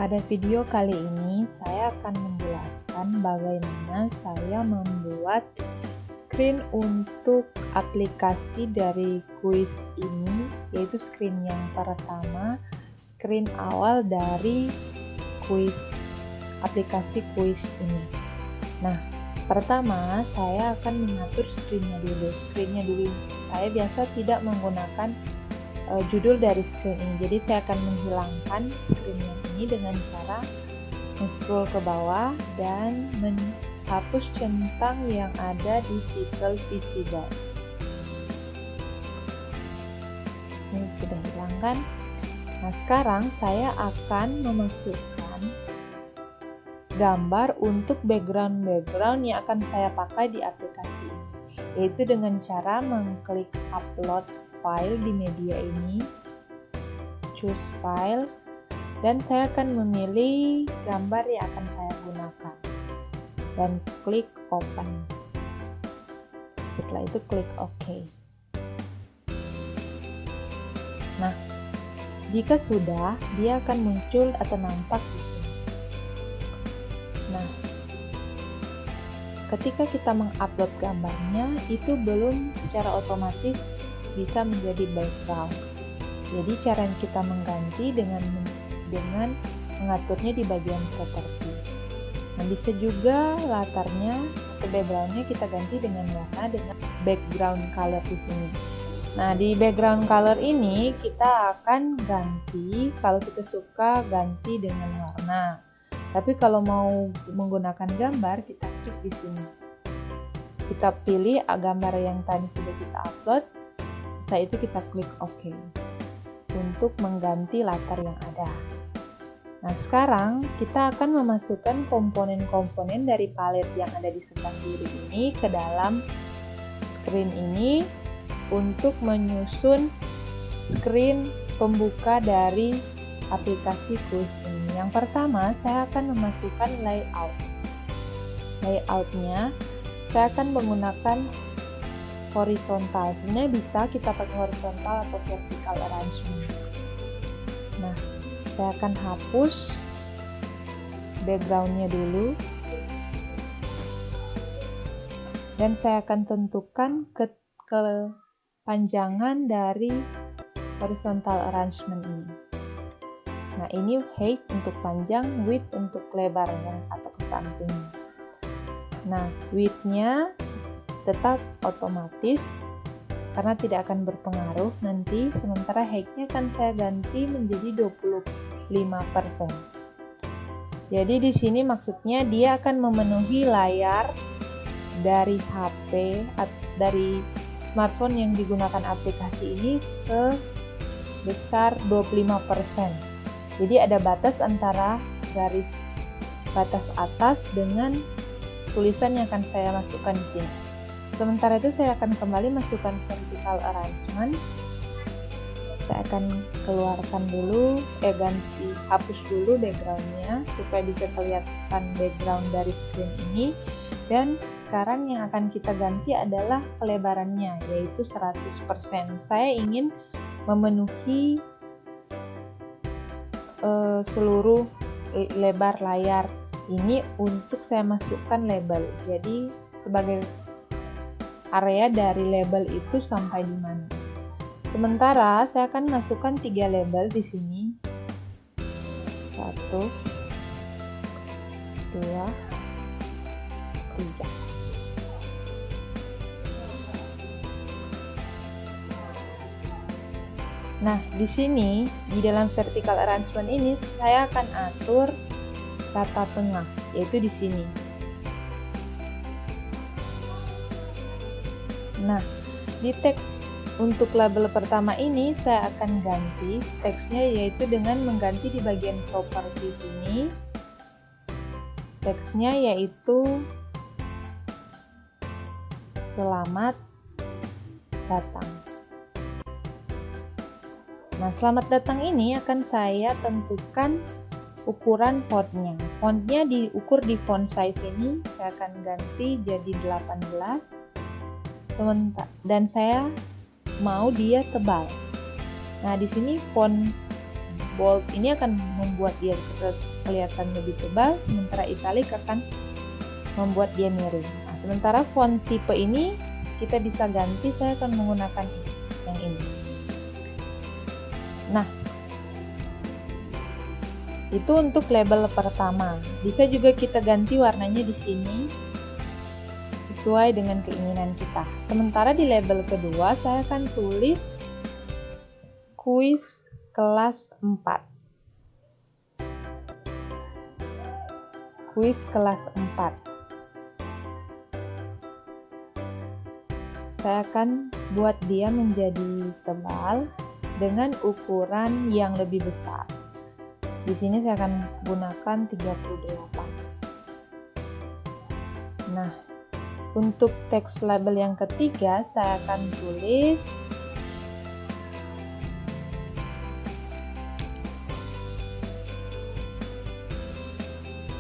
Pada video kali ini, saya akan menjelaskan bagaimana saya membuat screen untuk aplikasi dari Quiz ini, yaitu screen yang pertama, screen awal dari Quiz, aplikasi Quiz ini. Nah, pertama saya akan mengatur screen-nya dulu. Saya biasa tidak menggunakan judul dari screen ini, jadi saya akan menghilangkan screen yang ini dengan cara scroll ke bawah dan menghapus centang yang ada di titel visible. Ini sudah hilangkan. Nah, sekarang saya akan memasukkan gambar untuk background yang akan saya pakai di aplikasi ini, yaitu dengan cara mengklik upload file di media ini, choose file, dan saya akan memilih gambar yang akan saya gunakan dan klik open. Setelah itu klik OK. Nah, jika sudah, dia akan muncul atau nampak di sini. Nah, ketika kita mengupload gambarnya, itu belum secara otomatis bisa menjadi background. Jadi cara kita mengganti dengan mengaturnya di bagian properti. Nah, bisa juga latarnya atau backgroundnya kita ganti dengan warna dengan background color di sini. Nah, di background color ini kita akan ganti, kalau kita suka ganti dengan warna. Tapi kalau mau menggunakan gambar, kita klik di sini. Kita pilih gambar yang tadi sudah kita upload. Setelah itu kita klik OK untuk mengganti latar yang ada. Nah, sekarang kita akan memasukkan komponen-komponen dari palet yang ada di sebelah kiri ini ke dalam screen ini untuk menyusun screen pembuka dari aplikasi Quiz ini. Yang pertama, saya akan memasukkan layout. Layoutnya, saya akan menggunakan horizontal. Sebenarnya bisa kita pakai horizontal atau vertical arrangement. Nah, saya akan hapus backgroundnya dulu, dan saya akan tentukan kepanjangan dari horizontal arrangement ini. Nah, ini height untuk panjang, width untuk lebarnya atau ke samping. Nah, width-nya tetap otomatis karena tidak akan berpengaruh nanti, sementara height-nya akan saya ganti menjadi 25%. Jadi di sini maksudnya dia akan memenuhi layar dari HP, dari smartphone yang digunakan aplikasi ini sebesar 25%. Jadi ada batas antara garis batas atas dengan tulisan yang akan saya masukkan di sini. Sementara itu saya akan kembali masukkan vertical arrangement. Saya akan keluarkan dulu, hapus dulu backgroundnya supaya bisa kelihatan background dari screen ini. Dan sekarang yang akan kita ganti adalah kelebarannya, yaitu 100%. Saya ingin memenuhi seluruh lebar layar ini untuk saya masukkan label. Jadi sebagai area dari label itu sampai di mana. Sementara saya akan masukkan 3 label di sini. 1, 2, 3. Nah, di sini di dalam vertical arrangement ini saya akan atur rata tengah, yaitu di sini. Nah, di teks untuk label pertama ini saya akan ganti teksnya, yaitu dengan mengganti di bagian properti sini. Teksnya yaitu selamat datang. Nah, selamat datang ini akan saya tentukan ukuran fontnya. Fontnya diukur di font size ini, saya akan ganti jadi 18. Dan saya mau dia tebal. Nah, di sini font bold ini akan membuat dia kelihatan lebih tebal, sementara italic akan membuat dia miring. Nah, sementara font tipe ini kita bisa ganti, saya akan menggunakan yang ini. Nah, itu untuk label pertama. Bisa juga kita ganti warnanya di sini sesuai dengan keinginan kita. Sementara di label kedua saya akan tulis kuis kelas 4. Kuis kelas 4. Saya akan buat dia menjadi tebal dengan ukuran yang lebih besar. Di sini saya akan gunakan 38. Nah, untuk teks label yang ketiga saya akan tulis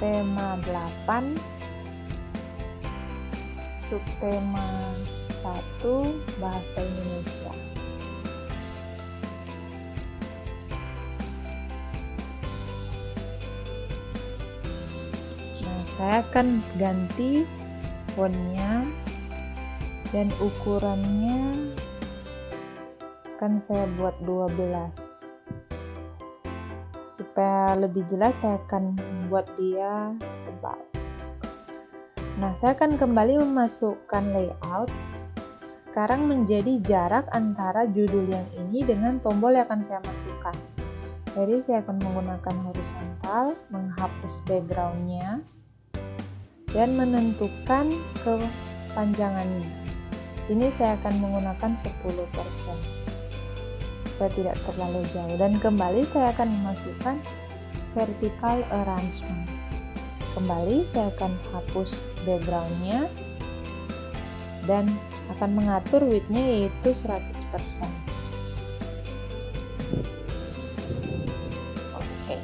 tema 8, subtema 1, bahasa Indonesia. Nah, saya akan ganti fontnya dan ukurannya akan saya buat 12. Supaya lebih jelas saya akan membuat dia tebal. Nah, saya akan kembali memasukkan layout. Sekarang menjadi jarak antara judul yang ini dengan tombol yang akan saya masukkan. Jadi saya akan menggunakan horizontal, menghapus backgroundnya, dan menentukan kepanjangannya. Ini saya akan menggunakan 10%. Supaya tidak terlalu jauh, dan kembali saya akan memasukkan vertical arrangement. Kembali saya akan hapus backgroundnya dan akan mengatur width-nya yaitu 100%. Oke.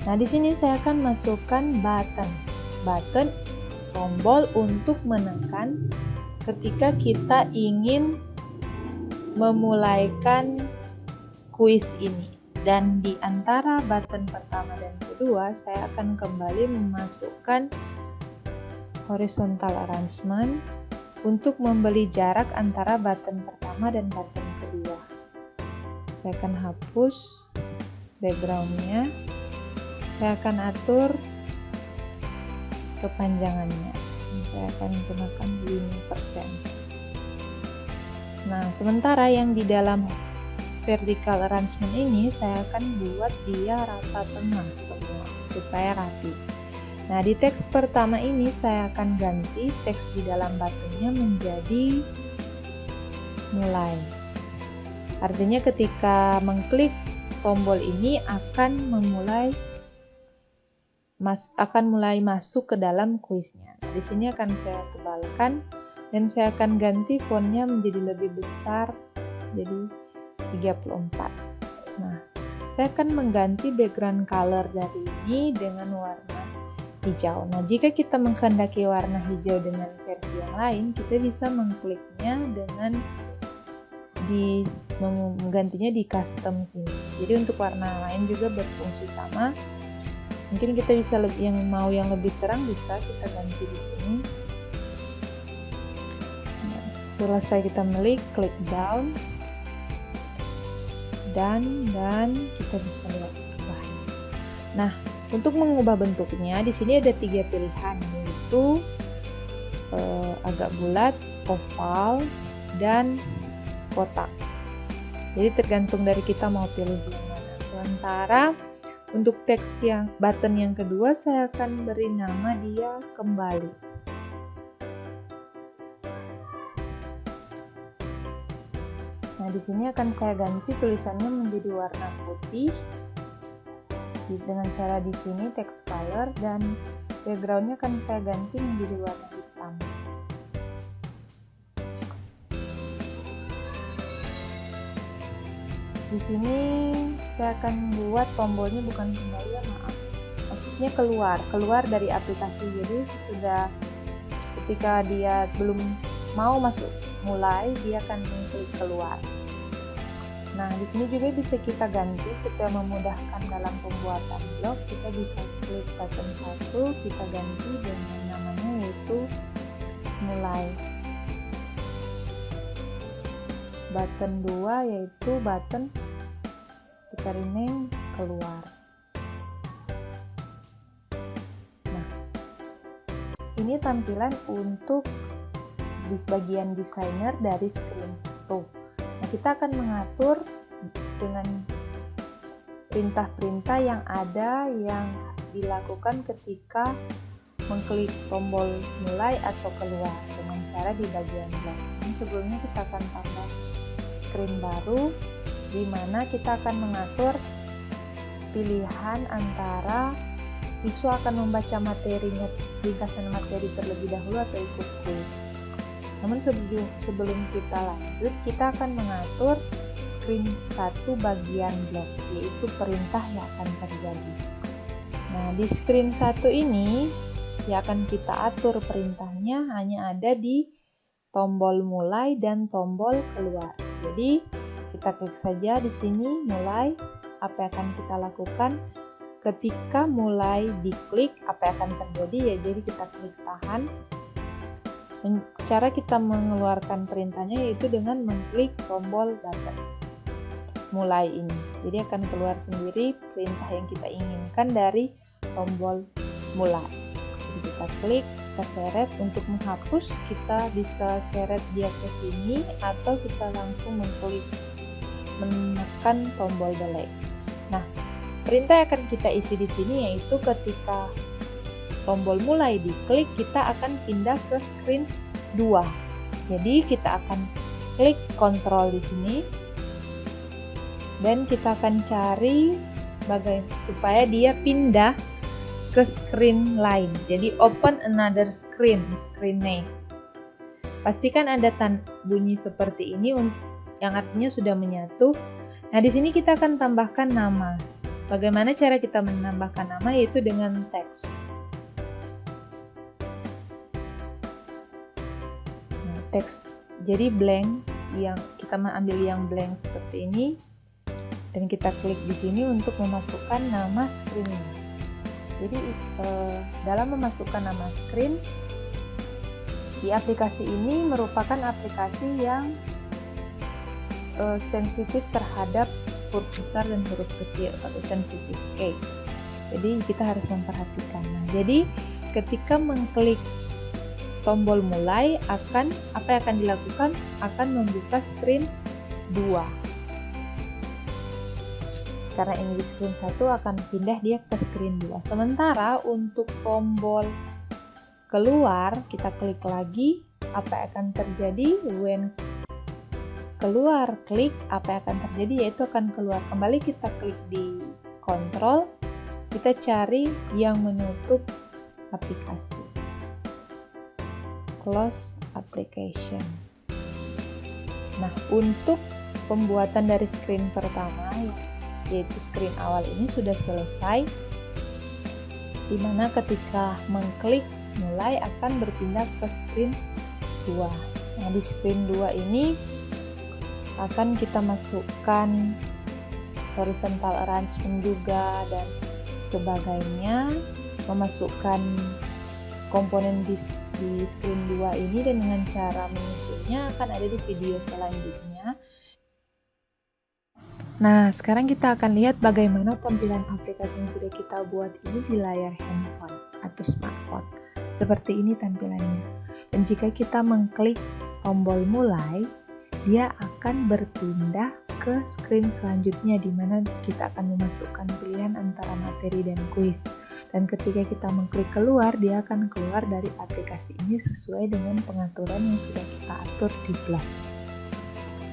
Nah, di sini saya akan masukkan button tombol untuk menekan ketika kita ingin memulaikan kuis ini. Dan di antara button pertama dan kedua saya akan kembali memasukkan horizontal arrangement untuk membeli jarak antara button pertama dan button kedua. Saya akan hapus backgroundnya, saya akan atur kepanjangannya, saya akan gunakan 5%. Nah, sementara yang di dalam vertical arrangement ini saya akan buat dia rata tengah semua supaya rapi. Nah, di teks pertama ini saya akan ganti teks di dalam buttonnya menjadi mulai. Artinya ketika mengklik tombol ini akan mulai masuk ke dalam kuisnya. Nah, di sini akan saya tebalkan dan saya akan ganti fontnya menjadi lebih besar, jadi 34. Nah, saya akan mengganti background color dari ini dengan warna hijau. Nah, jika kita menghendaki warna hijau dengan versi yang lain, kita bisa mengkliknya dengan menggantinya di custom sini. Jadi untuk warna lain juga berfungsi sama. Mungkin kita bisa yang lebih terang bisa kita ganti di sini. Selesai kita klik down dan kita bisa lihat perubahannya. Nah, untuk mengubah bentuknya di sini ada 3 pilihan, yaitu agak bulat, oval, dan kotak. Jadi tergantung dari kita mau pilih yang mana. Sementara untuk teks button yang kedua saya akan beri nama dia kembali. Nah, di sini akan saya ganti tulisannya menjadi warna putih dengan cara di sini text color, dan backgroundnya akan saya ganti menjadi warna hitam. Di sini saya akan buat tombolnya bukan kembali, maksudnya keluar dari aplikasi. Jadi sudah ketika dia belum mau masuk mulai, dia akan mengklik keluar. Nah, di sini juga bisa kita ganti supaya memudahkan dalam pembuatan blog. Kita bisa klik button 1, kita ganti dengan namanya yaitu mulai. Button 2 yaitu button kita rename keluar. Nah, ini tampilan untuk di bagian desainer dari screen 1. Nah, kita akan mengatur dengan perintah-perintah yang ada yang dilakukan ketika mengklik tombol mulai atau keluar dengan cara di bagian blog. Ini sebelumnya kita akan tambah screen baru di mana kita akan mengatur pilihan antara siswa akan membaca materinya, ringkasan materi terlebih dahulu atau ikut kuis. Namun sebelum kita lanjut, kita akan mengatur screen 1 bagian blog, yaitu perintah yang akan terjadi. Nah, di screen 1 ini yang akan kita atur perintahnya hanya ada di tombol mulai dan tombol keluar. Jadi, kita klik saja di sini mulai. Apa yang akan kita lakukan? Ketika mulai diklik, apa yang akan terjadi ya? Jadi kita klik tahan. Cara kita mengeluarkan perintahnya yaitu dengan mengklik tombol button mulai ini. Jadi akan keluar sendiri perintah yang kita inginkan dari tombol mulai. Jadi kita klik, kita seret. Untuk menghapus kita bisa seret dia ke sini atau kita langsung menekan tombol delete. Nah, perintah yang akan kita isi di sini yaitu ketika tombol mulai diklik, kita akan pindah ke screen 2. Jadi kita akan klik kontrol di sini dan kita akan cari supaya dia pindah ke screen lain. Jadi open another screen name. Pastikan ada bunyi seperti ini yang artinya sudah menyatu. Nah, di sini kita akan tambahkan nama. Bagaimana cara kita menambahkan nama? Yaitu dengan teks. Teks jadi blank, yang kita mengambil yang blank seperti ini dan kita klik di sini untuk memasukkan nama screen ini. Jadi dalam memasukkan nama screen di aplikasi ini merupakan aplikasi yang sensitif terhadap huruf besar dan huruf kecil atau sensitive case. Jadi kita harus memperhatikan. Nah, jadi ketika mengklik tombol mulai apa yang akan dilakukan? Akan membuka screen 2. Karena ini di screen 1 akan pindah dia ke screen 2. Sementara untuk tombol keluar kita klik lagi, apa yang akan terjadi? When keluar klik, apa yang akan terjadi? Yaitu akan keluar kembali. Kita klik di kontrol, kita cari yang menutup aplikasi. Close application. Nah, untuk pembuatan dari screen pertama yaitu screen awal ini sudah selesai, dimana ketika mengklik mulai akan berpindah ke screen 2. Nah, di screen 2 ini akan kita masukkan horizontal arrangement juga dan sebagainya, memasukkan komponen di screen 2 ini, dan dengan cara menyusunnya akan ada di video selanjutnya. Nah, sekarang kita akan lihat bagaimana tampilan aplikasi yang sudah kita buat ini di layar handphone atau smartphone. Seperti ini tampilannya. Dan jika kita mengklik tombol mulai, dia akan berpindah ke screen selanjutnya di mana kita akan memasukkan pilihan antara materi dan kuis. Dan ketika kita mengklik keluar, dia akan keluar dari aplikasi ini sesuai dengan pengaturan yang sudah kita atur di blog.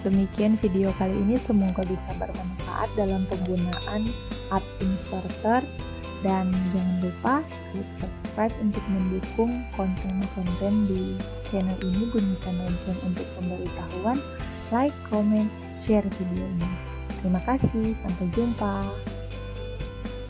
Demikian video kali ini, semoga bisa bermanfaat dalam penggunaan App Inverter. Dan jangan lupa klik subscribe untuk mendukung konten-konten di channel ini. Bunyikan lonceng untuk pemberitahuan, like, comment, share video ini. Terima kasih, sampai jumpa.